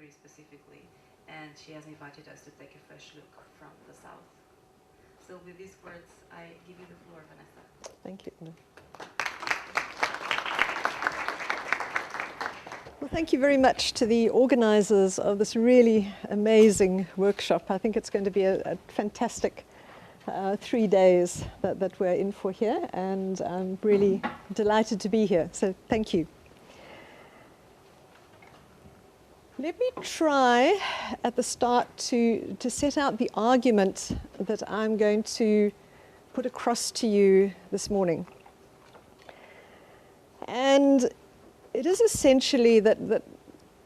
very specifically, and she has invited us to take a fresh look from the South. So with these words, I give you the floor, Vanessa. Thank you. Well, thank you very much to the organizers of this really amazing workshop. I think it's going to be a fantastic 3 days that we're in for here, and I'm really delighted to be here. So thank you. Let me try at the start to set out the argument that I'm going to put across to you this morning. And it is essentially that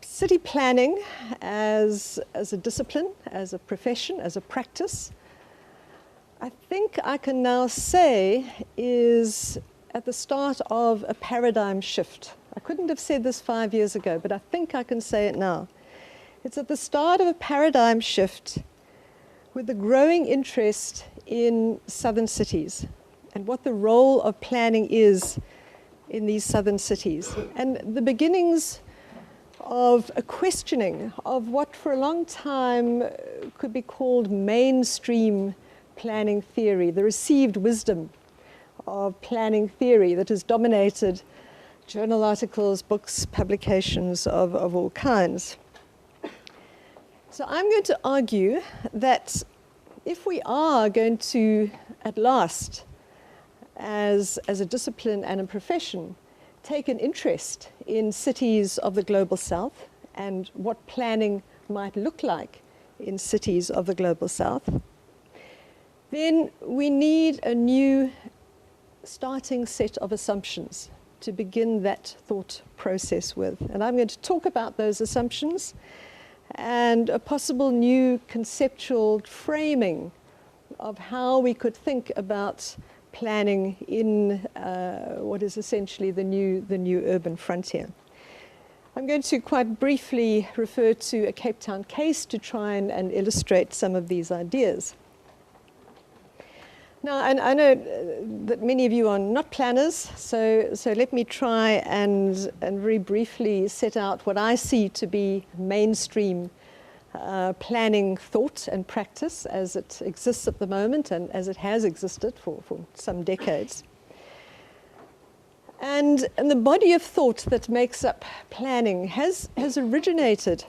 city planning as a discipline, as a profession, as a practice, I think I can now say is at the start of a paradigm shift. I couldn't have said this 5 years ago, but I think I can say it now. It's at the start of a paradigm shift with the growing interest in southern cities and what the role of planning is in these southern cities, and the beginnings of a questioning of what for a long time could be called mainstream planning theory, the received wisdom of planning theory that has dominated journal articles, books, publications of all kinds. So I'm going to argue that if we are going to, at last, as a discipline and a profession, take an interest in cities of the global south and what planning might look like in cities of the global south, then we need a new starting set of assumptions to begin that thought process with. And I'm going to talk about those assumptions and a possible new conceptual framing of how we could think about planning in what is essentially the new urban frontier. I'm going to quite briefly refer to a Cape Town case to try and illustrate some of these ideas. Now, and I know that many of you are not planners, so let me try and very briefly set out what I see to be mainstream planning thought and practice as it exists at the moment and as it has existed for some decades. And the body of thought that makes up planning has originated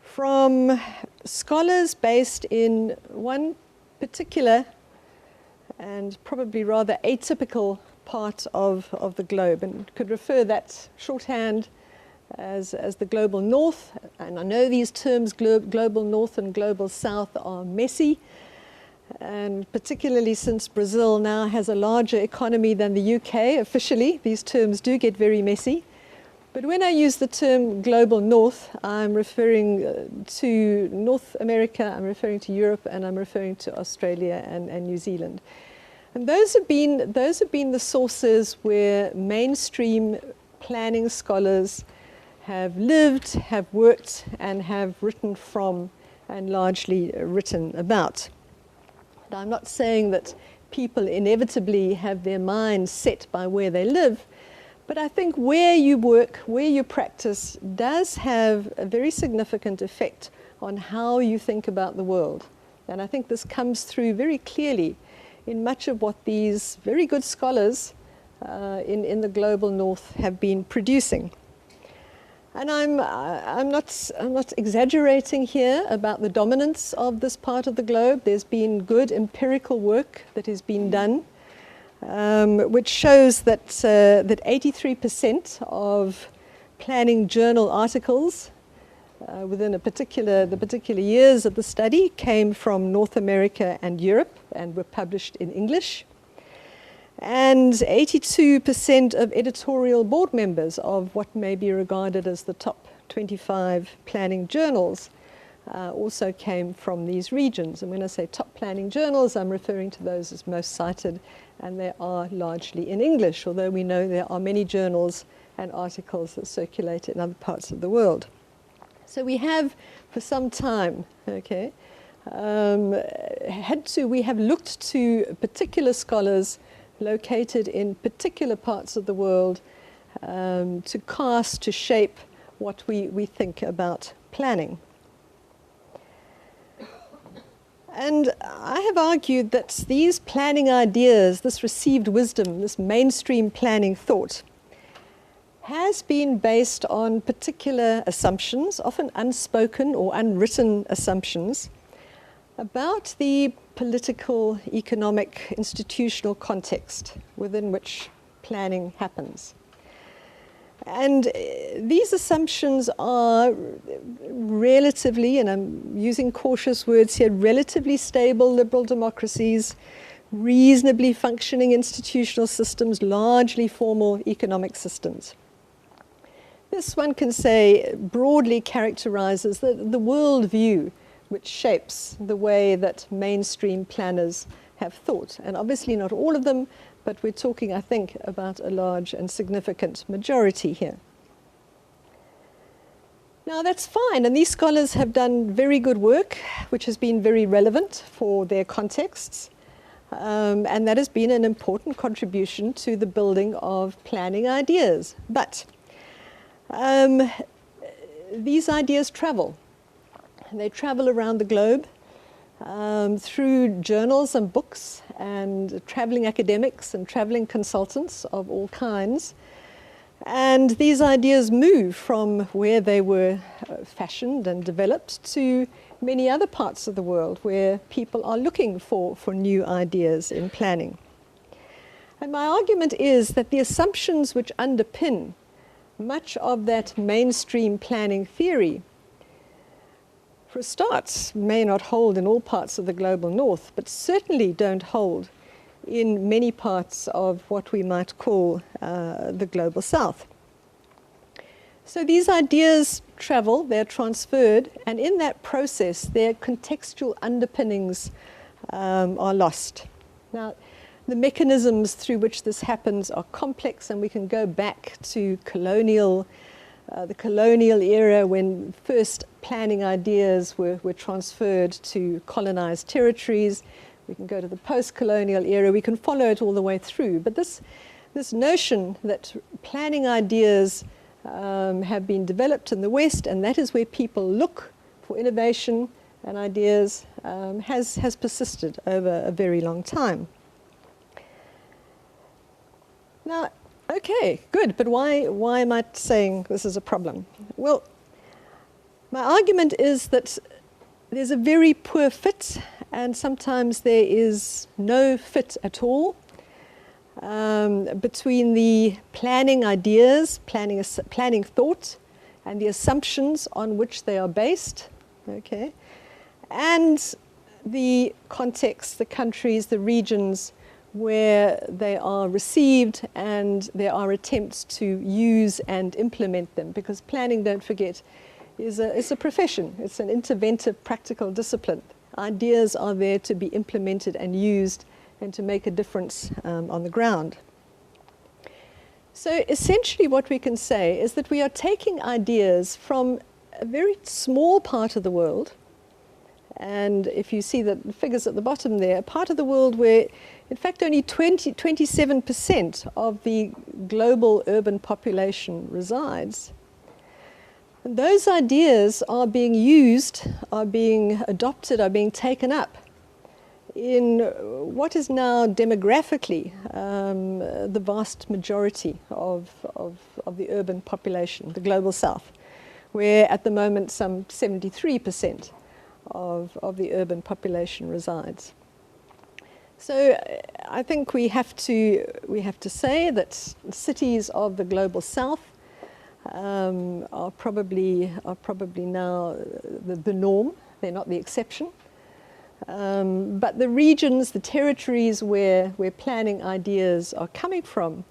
from scholars based in one particular and probably rather atypical part of the globe, and could refer that shorthand as the global north. And I know these terms, global north and global south, are messy, and particularly since Brazil now has a larger economy than the UK officially, these terms do get very messy. But when I use the term global north, I'm referring to North America, I'm referring to Europe, and I'm referring to Australia and New Zealand. And those have been the sources where mainstream planning scholars have lived, have worked, and have written from, and largely written about. And I'm not saying that people inevitably have their minds set by where they live, but I think where you work, where you practice, does have a very significant effect on how you think about the world. And I think this comes through very clearly in much of what these very good scholars in the global north have been producing. And I'm not exaggerating here about the dominance of this part of the globe. There's been good empirical work that has been done, which shows that 83% of planning journal articles within the particular years of the study came from North America and Europe and were published in English. And 82% of editorial board members of what may be regarded as the top 25 planning journals also came from these regions. And when I say top planning journals, I'm referring to those as most cited, and they are largely in English, although we know there are many journals and articles that circulate in other parts of the world. So we have, for some time, we have looked to particular scholars located in particular parts of the world to cast, to shape what we think about planning. And I have argued that these planning ideas, this received wisdom, this mainstream planning thought, has been based on particular assumptions, often unspoken or unwritten assumptions, about the political, economic, institutional context within which planning happens. And these assumptions are relatively, and I'm using cautious words here, relatively stable liberal democracies, reasonably functioning institutional systems, largely formal economic systems. This, one can say, broadly characterizes the worldview which shapes the way that mainstream planners have thought. And obviously not all of them, but we're talking, I think, about a large and significant majority here. Now that's fine, and these scholars have done very good work, which has been very relevant for their contexts, and that has been an important contribution to the building of planning ideas. But these ideas travel. They travel around the globe through journals and books and traveling academics and traveling consultants of all kinds. And these ideas move from where they were fashioned and developed to many other parts of the world where people are looking for new ideas in planning. And my argument is that the assumptions which underpin much of that mainstream planning theory, for a start, may not hold in all parts of the global north, but certainly don't hold in many parts of what we might call the global south. So these ideas travel, they're transferred, and in that process, their contextual underpinnings are lost. Now, the mechanisms through which this happens are complex, and we can go back to the colonial era when first planning ideas were transferred to colonized territories. We can go to the post-colonial era. We can follow it all the way through. But this notion that planning ideas have been developed in the West, and that is where people look for innovation and ideas, has persisted over a very long time. Now, okay, good, but why am I saying this is a problem? Well, my argument is that there's a very poor fit, and sometimes there is no fit at all between the planning ideas, planning thought, and the assumptions on which they are based, okay, and the context, the countries, the regions where they are received, and there are attempts to use and implement them, because planning, don't forget, is a profession. It's an interventive practical discipline. Ideas are there to be implemented and used and to make a difference on the ground. So essentially what we can say is that we are taking ideas from a very small part of the world, and if you see the figures at the bottom there, a part of the world where in fact only 27% of the global urban population resides. And those ideas are being used, are being adopted, are being taken up in what is now demographically the vast majority of the urban population, the global south, where at the moment some 73% of the urban population resides. So I think we have to say that cities of the global south are probably now the norm. They're not the exception. But the regions, the territories where planning ideas are coming from,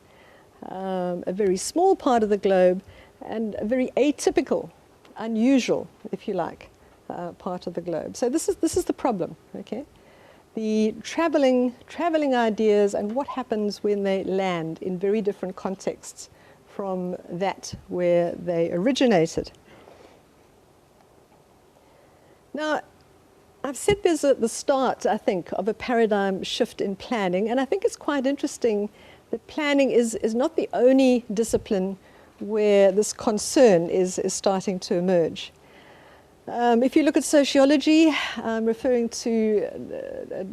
a very small part of the globe, and a very atypical, unusual, if you like, part of the globe. So this is the problem, okay? The traveling ideas and what happens when they land in very different contexts from that where they originated. Now, I've said there's the start, I think, of a paradigm shift in planning, and I think it's quite interesting that planning is not the only discipline where this concern is starting to emerge. If you look at sociology, referring to a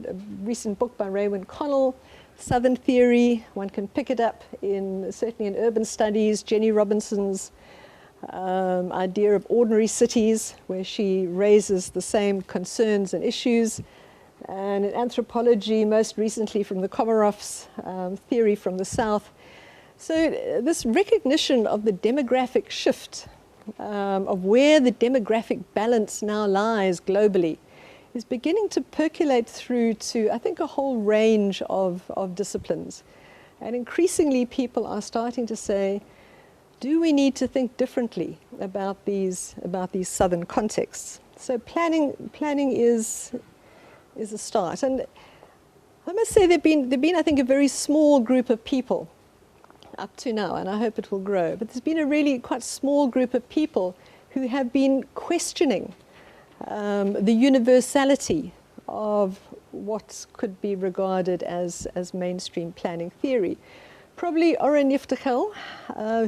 recent book by Raywin Connell, Southern Theory, one can pick it up certainly in urban studies, Jenny Robinson's idea of ordinary cities, where she raises the same concerns and issues. And in anthropology, most recently from the Komarov's theory from the South. So this recognition of the demographic shift, of where the demographic balance now lies globally, is beginning to percolate through to, I think, a whole range of disciplines. And increasingly people are starting to say, do we need to think differently about these southern contexts? So planning is a start. And I must say there've been, I think, a very small group of people up to now, and I hope it will grow, but there's been a really quite small group of people who have been questioning the universality of what could be regarded as mainstream planning theory. Probably Oren Yiftachel,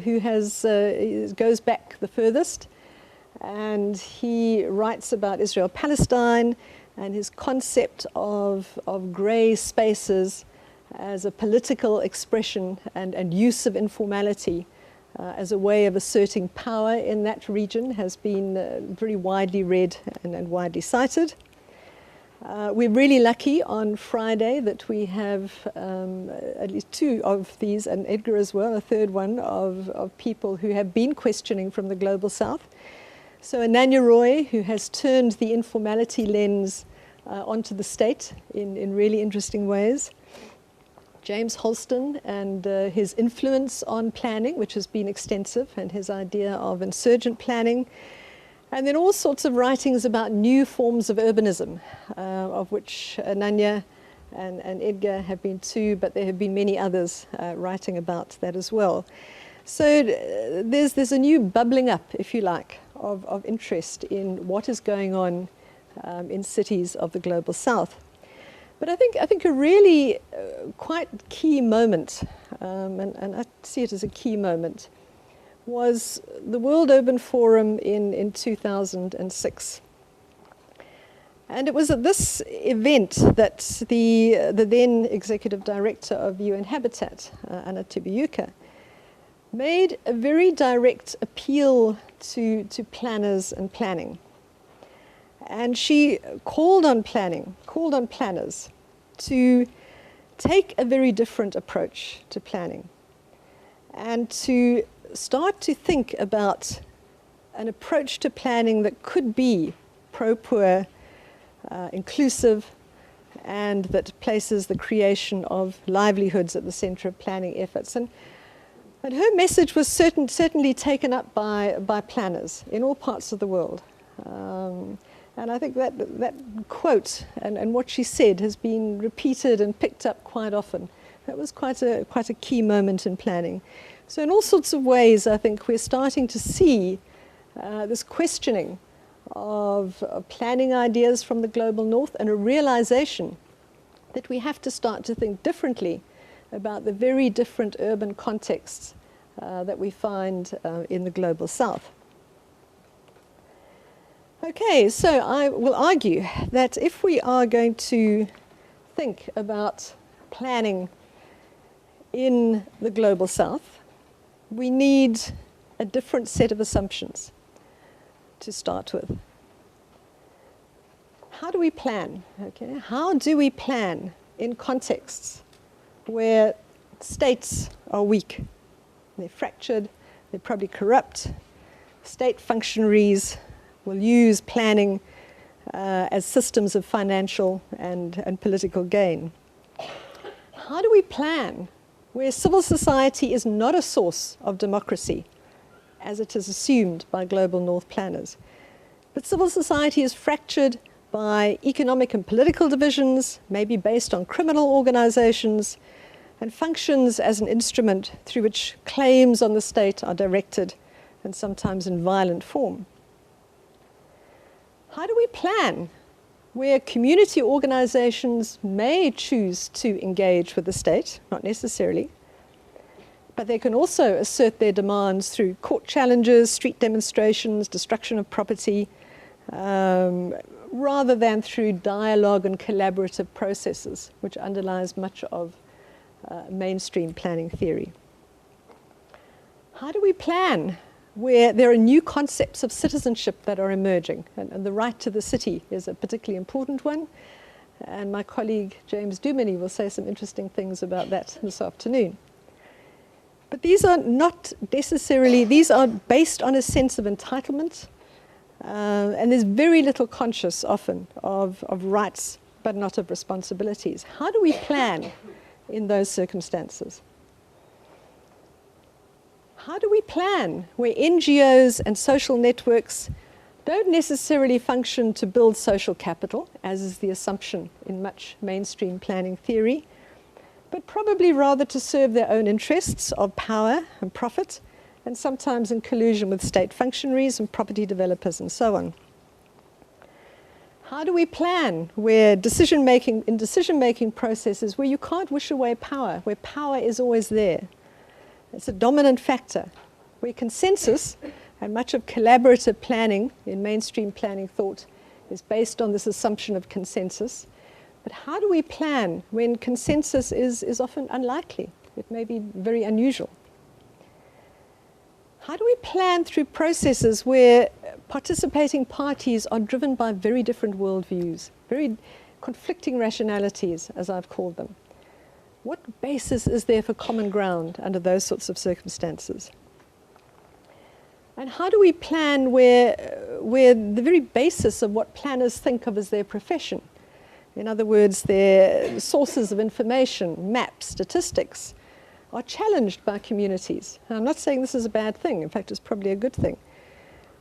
who goes back the furthest, and he writes about Israel-Palestine and his concept of grey spaces as a political expression and use of informality as a way of asserting power in that region has been very widely read and widely cited. We're really lucky on Friday that we have at least two of these, and Edgar as well, a third one, of people who have been questioning from the Global South. So Ananya Roy, who has turned the informality lens onto the state in really interesting ways. James Holston and his influence on planning, which has been extensive, and his idea of insurgent planning. And then all sorts of writings about new forms of urbanism, of which Ananya and Edgar have been two, but there have been many others writing about that as well. So there's a new bubbling up, if you like, of interest in what is going on in cities of the Global South. But I think a really quite key moment, and I see it as a key moment, was the World Urban Forum in 2006. And it was at this event that the then executive director of UN Habitat, Anna Tibiuka, made a very direct appeal to planners and planning. And she called on planners to take a very different approach to planning and to start to think about an approach to planning that could be pro-poor, inclusive, and that places the creation of livelihoods at the center of planning efforts. And her message was certainly taken up by planners in all parts of the world. And I think that quote and what she said has been repeated and picked up quite often. That was quite a key moment in planning. So in all sorts of ways, I think we're starting to see this questioning of planning ideas from the global north, and a realization that we have to start to think differently about the very different urban contexts that we find in the global south. Okay, so I will argue that if we are going to think about planning in the global south, we need a different set of assumptions to start with. How do we plan? Okay, how do we plan in contexts where states are weak? They're fractured, they're probably corrupt. State functionaries will use planning as systems of financial and political gain. How do we plan where civil society is not a source of democracy, as it is assumed by global north planners, but civil society is fractured by economic and political divisions, maybe based on criminal organizations, and functions as an instrument through which claims on the state are directed, and sometimes in violent form? How do we plan where community organizations may choose to engage with the state, not necessarily, but they can also assert their demands through court challenges, street demonstrations, destruction of property, rather than through dialogue and collaborative processes, which underlies much of mainstream planning theory. How do we plan where there are new concepts of citizenship that are emerging? And the right to the city is a particularly important one. And my colleague James Duminy will say some interesting things about that this afternoon. But these are not necessarily, these are based on a sense of entitlement, and there's very little conscious often of rights, but not of responsibilities. How do we plan in those circumstances? How do we plan where NGOs and social networks don't necessarily function to build social capital, as is the assumption in much mainstream planning theory, but probably rather to serve their own interests of power and profit, and sometimes in collusion with state functionaries and property developers and so on? How do we plan where in decision-making processes where you can't wish away power, where power is always there? It's a dominant factor, where consensus and much of collaborative planning in mainstream planning thought is based on this assumption of consensus. But how do we plan when consensus is often unlikely? It may be very unusual. How do we plan through processes where participating parties are driven by very different worldviews, very conflicting rationalities, as I've called them? What basis is there for common ground under those sorts of circumstances? And how do we plan where the very basis of what planners think of as their profession, in other words, their sources of information, maps, statistics, are challenged by communities? And I'm not saying this is a bad thing, in fact it's probably a good thing,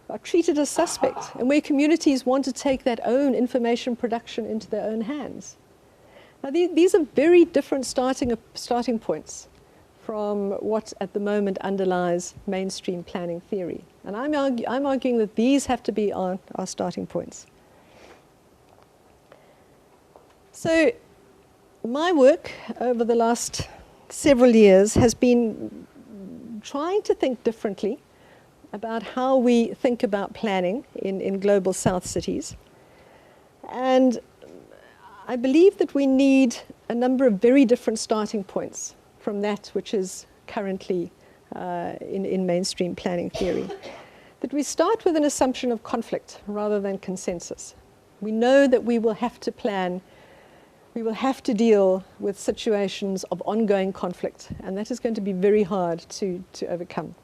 are treated as suspect, and where communities want to take that own information production into their own hands. Now these are very different starting points from what at the moment underlies mainstream planning theory. And I'm arguing that these have to be our starting points. So my work over the last several years has been trying to think differently about how we think about planning in global South cities. And I believe that we need a number of very different starting points from that which is currently in mainstream planning theory. That we start with an assumption of conflict rather than consensus. We know that we will have to plan, we will have to deal with situations of ongoing conflict, and that is going to be very hard to overcome.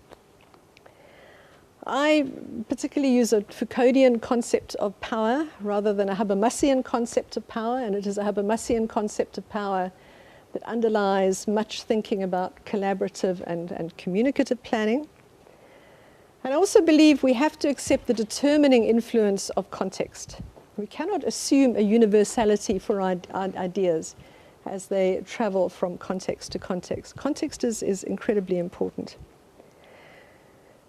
I particularly use a Foucauldian concept of power rather than a Habermasian concept of power, and it is a Habermasian concept of power that underlies much thinking about collaborative and communicative planning. And I also believe we have to accept the determining influence of context. We cannot assume a universality for ideas as they travel from context to context. Context is incredibly important.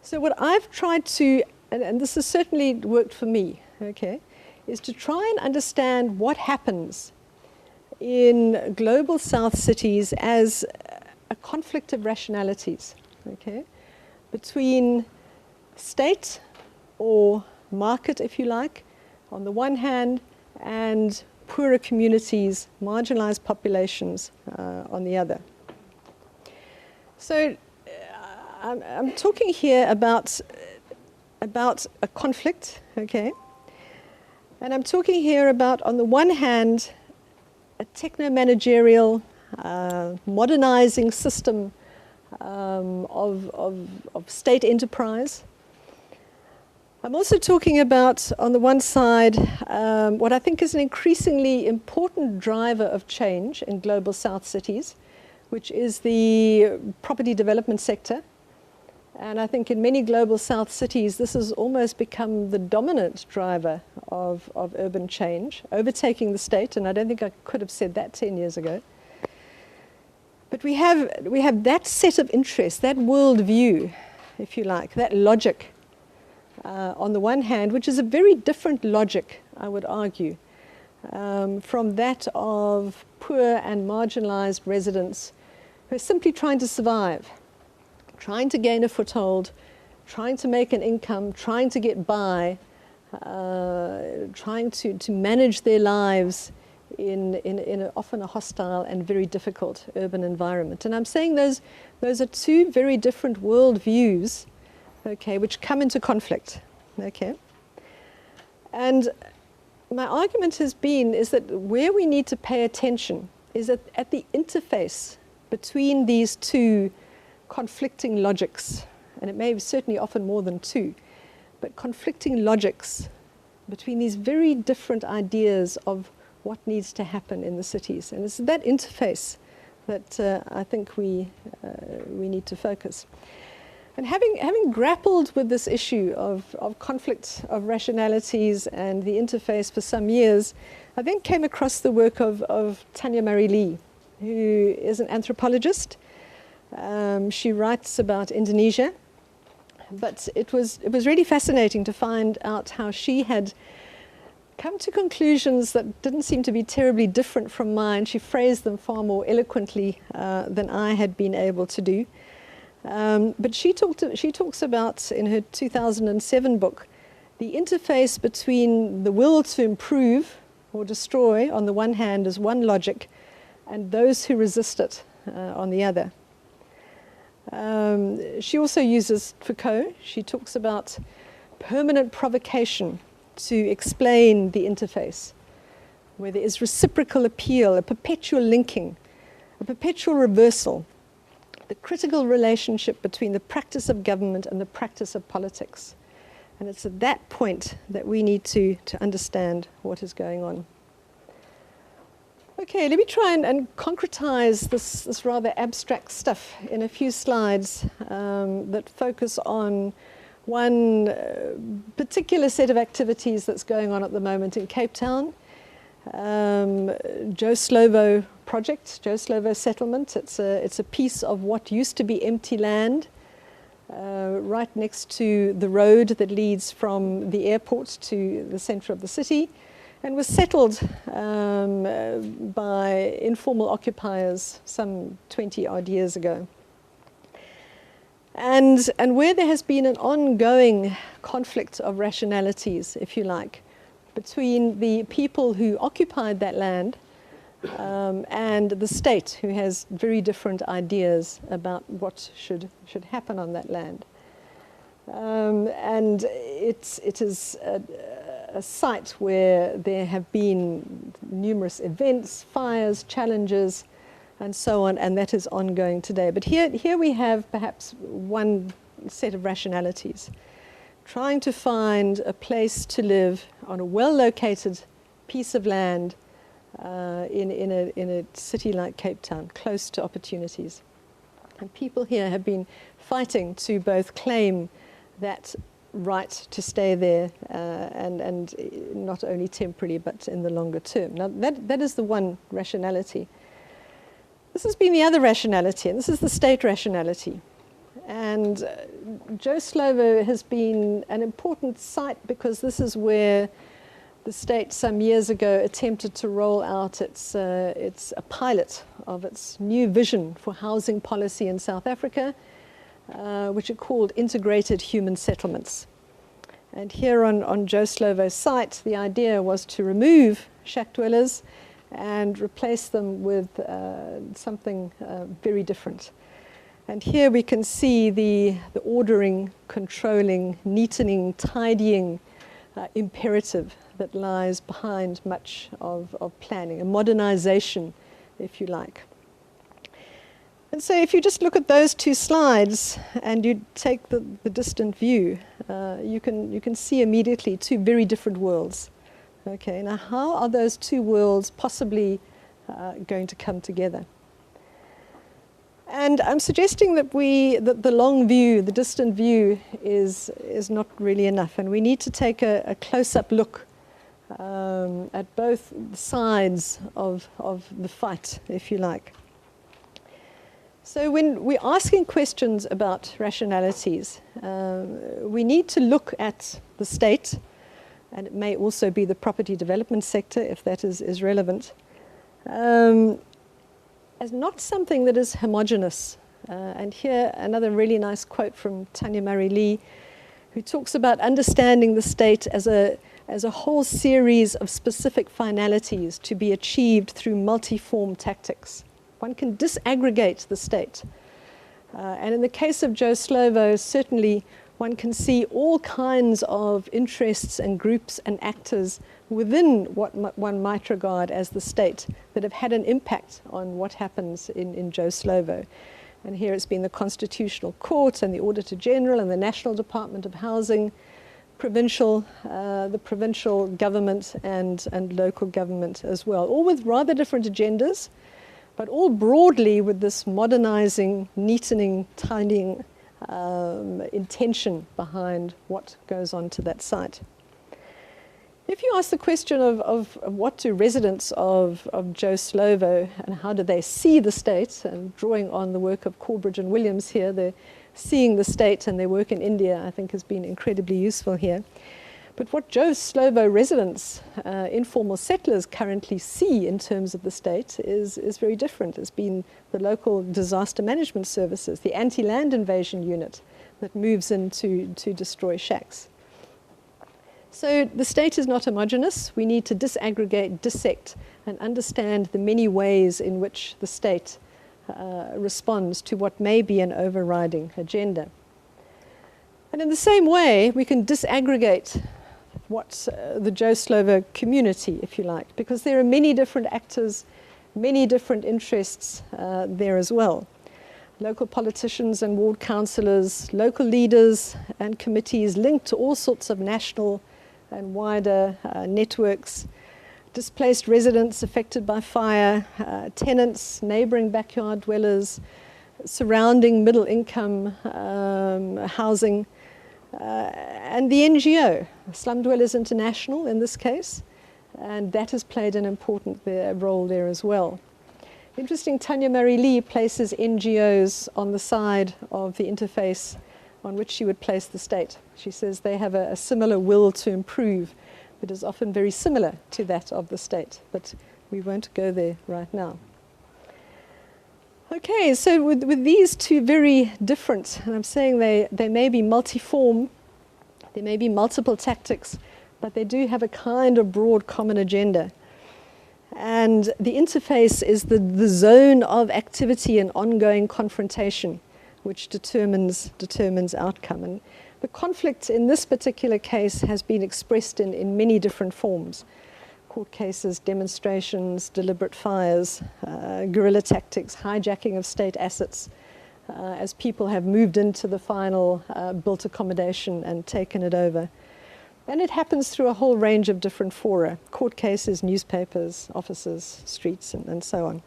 So what I've tried to, and this has certainly worked for me, okay, is to try and understand what happens in global South cities as a conflict of rationalities, okay, between state or market, if you like, on the one hand, and poorer communities, marginalized populations on the other. So I'm talking here about a conflict, okay, and I'm talking here about, on the one hand, a techno-managerial, modernizing system of state enterprise. I'm also talking about, on the one side, what I think is an increasingly important driver of change in global South cities, which is the property development sector. And I think in many global South cities, this has almost become the dominant driver of urban change, overtaking the state, and I don't think I could have said that 10 years ago. But we have that set of interests, that worldview, if you like, that logic, on the one hand, which is a very different logic, I would argue, from that of poor and marginalized residents who are simply trying to survive, trying to gain a foothold, trying to make an income, trying to get by, trying to manage their lives in often a hostile and very difficult urban environment. And I'm saying those are two very different worldviews, okay, which come into conflict, okay. And my argument has been is that where we need to pay attention is at the interface between these two conflicting logics, and it may be certainly often more than two, but conflicting logics between these very different ideas of what needs to happen in the cities. And it's that interface that I think we need to focus. And having grappled with this issue of conflict of rationalities and the interface for some years, I then came across the work of Tanya Marie Lee, who is an anthropologist. She writes about Indonesia, but it was really fascinating to find out how she had come to conclusions that didn't seem to be terribly different from mine. She phrased them far more eloquently than I had been able to do. But she talks about, in her 2007 book, the interface between the will to improve or destroy on the one hand as one logic, and those who resist it on the other. She also uses Foucault. She talks about permanent provocation to explain the interface, where there is reciprocal appeal, a perpetual linking, a perpetual reversal, the critical relationship between the practice of government and the practice of politics. And it's at that point that we need to understand what is going on. Okay, let me try and concretize this rather abstract stuff in a few slides that focus on one particular set of activities that's going on at the moment in Cape Town. Joe Slovo project, Joe Slovo settlement. It's a piece of what used to be empty land right next to the road that leads from the airport to the center of the city, and was settled by informal occupiers some 20 odd years ago. And where there has been an ongoing conflict of rationalities, if you like, between the people who occupied that land and the state, who has very different ideas about what should happen on that land. And it is a site where there have been numerous events, fires, challenges, and so on, and that is ongoing today. But here we have perhaps one set of rationalities, trying to find a place to live on a well-located piece of land in a city like Cape Town, close to opportunities. And people here have been fighting to both claim that right to stay there and not only temporarily but in the longer term. Now that is the one rationality. This has been the other rationality, and this is the state rationality. And Joe Slovo has been an important site because this is where the state some years ago attempted to roll out its a pilot of its new vision for housing policy in South Africa, which it called integrated human settlements. And here on Joe Slovo's site, the idea was to remove shack dwellers and replace them with something very different. And here we can see the ordering, controlling, neatening, tidying imperative that lies behind much of planning, a modernization, if you like. And so if you just look at those two slides and you take the distant view, you can see immediately two very different worlds. Okay, now how are those two worlds possibly going to come together? And I'm suggesting that the long view, the distant view, is not really enough, and we need to take a close-up look at both sides of the fight, if you like. So when we're asking questions about rationalities, we need to look at the state, and it may also be the property development sector, if that is relevant, as not something that is homogeneous. And here, another really nice quote from Tanya Marie Lee. who talks about understanding the state as a whole series of specific finalities to be achieved through multiform tactics. One can disaggregate the state. And in the case of Joe Slovo, certainly one can see all kinds of interests and groups and actors within what one might regard as the state that have had an impact on what happens in Joe Slovo. And here it's been the Constitutional Court and the Auditor General and the National Department of Housing, the provincial government and local government as well, all with rather different agendas, but all broadly with this modernizing, neatening, tidying intention behind what goes on to that site. If you ask the question of what do residents of Joe Slovo and how do they see the state, and drawing on the work of Corbridge and Williams here, they're seeing the state, and their work in India I think has been incredibly useful here. But what Joe Slovo residents, informal settlers, currently see in terms of the state is very different. It's been the local disaster management services, the anti-land invasion unit that moves in to destroy shacks. So the state is not homogeneous. We need to disaggregate, dissect, and understand the many ways in which the state responds to what may be an overriding agenda. And in the same way, we can disaggregate what's the Joe Slovo community, if you like, because there are many different actors, many different interests there as well. Local politicians and ward councillors, local leaders and committees linked to all sorts of national and wider networks, displaced residents affected by fire, tenants, neighbouring backyard dwellers, surrounding middle-income housing, and the NGO, Slum Dwellers International in this case, and that has played an important role there as well. Interesting, Tanya Marie Lee places NGOs on the side of the interface on which she would place the state. She says they have a similar will to improve that is often very similar to that of the state, but we won't go there right now. Okay, so with these two very different, and I'm saying they may be multiform, there may be multiple tactics, but they do have a kind of broad common agenda. And the interface is the zone of activity and ongoing confrontation, which determines outcome. And the conflict in this particular case has been expressed in many different forms. Court cases, demonstrations, deliberate fires, guerrilla tactics, hijacking of state assets, as people have moved into the final built accommodation and taken it over. And it happens through a whole range of different fora, court cases, newspapers, offices, streets, and so on.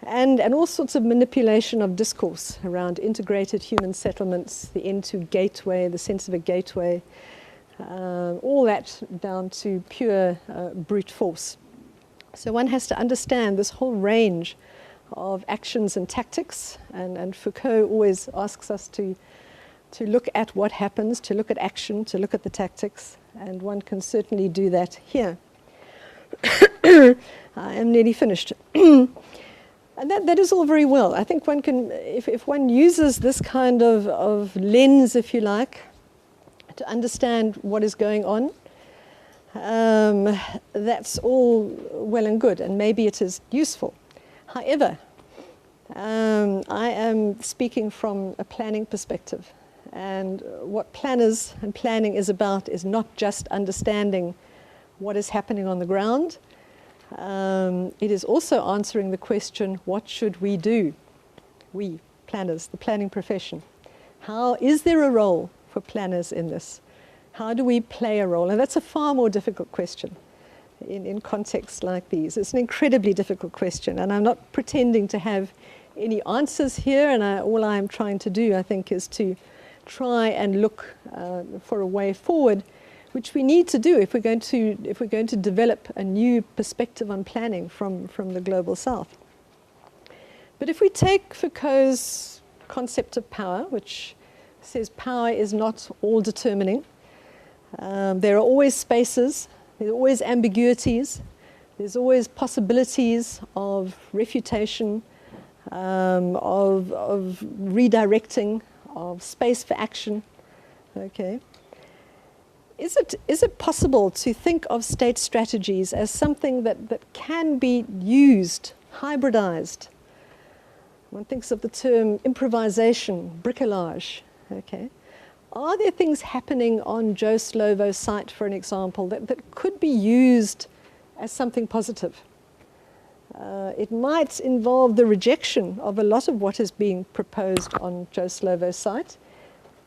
And all sorts of manipulation of discourse around integrated human settlements, the end to gateway, the sense of a gateway, all that down to pure brute force. So one has to understand this whole range of actions and tactics, and Foucault always asks us to look at what happens, to look at action, to look at the tactics, and one can certainly do that here. I am nearly finished. And that is all very well. I think one can, if one uses this kind of lens, if you like, to understand what is going on, that's all well and good, and maybe it is useful. However, I am speaking from a planning perspective, and what planners and planning is about is not just understanding what is happening on the ground. It is also answering the question, what should we do? We, planners, the planning profession. Is there a role for planners in this? How do we play a role? And that's a far more difficult question in contexts like these. It's an incredibly difficult question, and I'm not pretending to have any answers here, and all I'm trying to do, I think, is to try and look for a way forward, which we need to do if we're going to develop a new perspective on planning from the global south. But if we take Foucault's concept of power, which says power is not all determining, there are always spaces, there are always ambiguities, there's always possibilities of refutation, of redirecting, of space for action. okay, is it possible to think of state strategies as something that can be used, hybridized? One thinks of the term improvisation, bricolage, okay. Are there things happening on Joe Slovo's site, for an example, that could be used as something positive? It might involve the rejection of a lot of what is being proposed on Joe Slovo's site,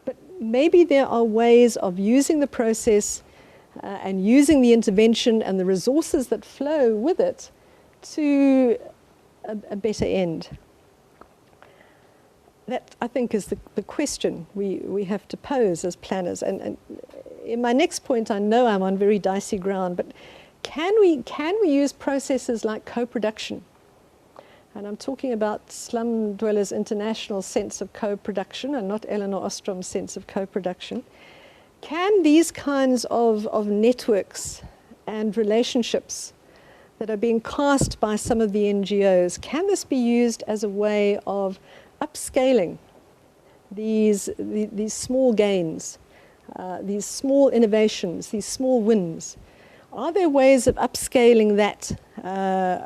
but maybe there are ways of using the process and using the intervention and the resources that flow with it to a better end. That, I think, is the question we have to pose as planners. And in my next point, I know I'm on very dicey ground, but can we use processes like co-production? And I'm talking about Slum Dwellers International sense of co-production and not Elinor Ostrom's sense of co-production. Can these kinds of networks and relationships that are being cast by some of the NGOs, can this be used as a way of upscaling these small gains, these small innovations, these small wins? Are there ways of upscaling that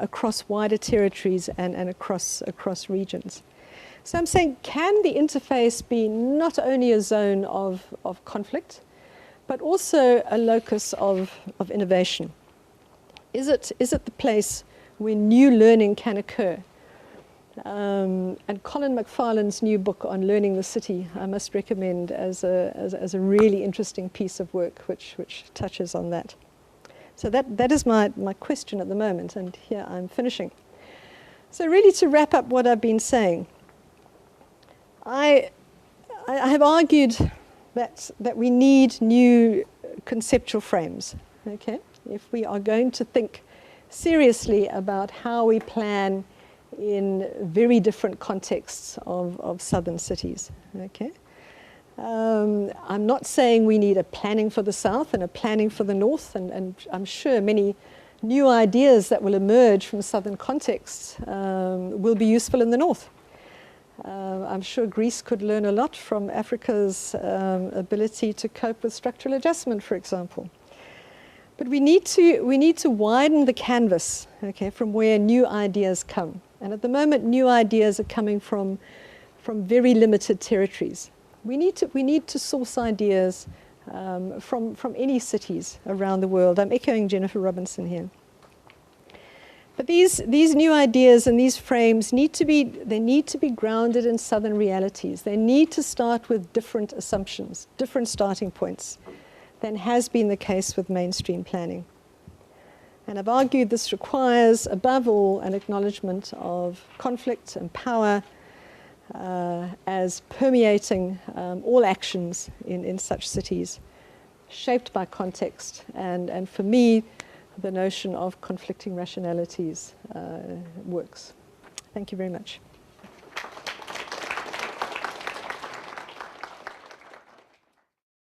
across wider territories and across regions? So I'm saying, can the interface be not only a zone of conflict, but also a locus of innovation? Is it the place where new learning can occur? And Colin McFarlane's new book on learning the city, I must recommend as a really interesting piece of work which touches on that. So that is my question at the moment, and here I'm finishing. So really, to wrap up what I've been saying, I have argued that we need new conceptual frames, okay? If we are going to think seriously about how we plan in very different contexts of southern cities, okay? I'm not saying we need a planning for the south and a planning for the north, and I'm sure many new ideas that will emerge from southern contexts will be useful in the north. I'm sure Greece could learn a lot from Africa's ability to cope with structural adjustment, for example. But we need to widen the canvas, okay, from where new ideas come. And at the moment, new ideas are coming from very limited territories. We need to source ideas from any cities around the world. I'm echoing Jennifer Robinson here. But these new ideas and these frames need to be grounded in southern realities. They need to start with different assumptions, different starting points than has been the case with mainstream planning. And I've argued this requires, above all, an acknowledgement of conflict and power as permeating all actions in such cities, shaped by context. And for me, the notion of conflicting rationalities works. Thank you very much.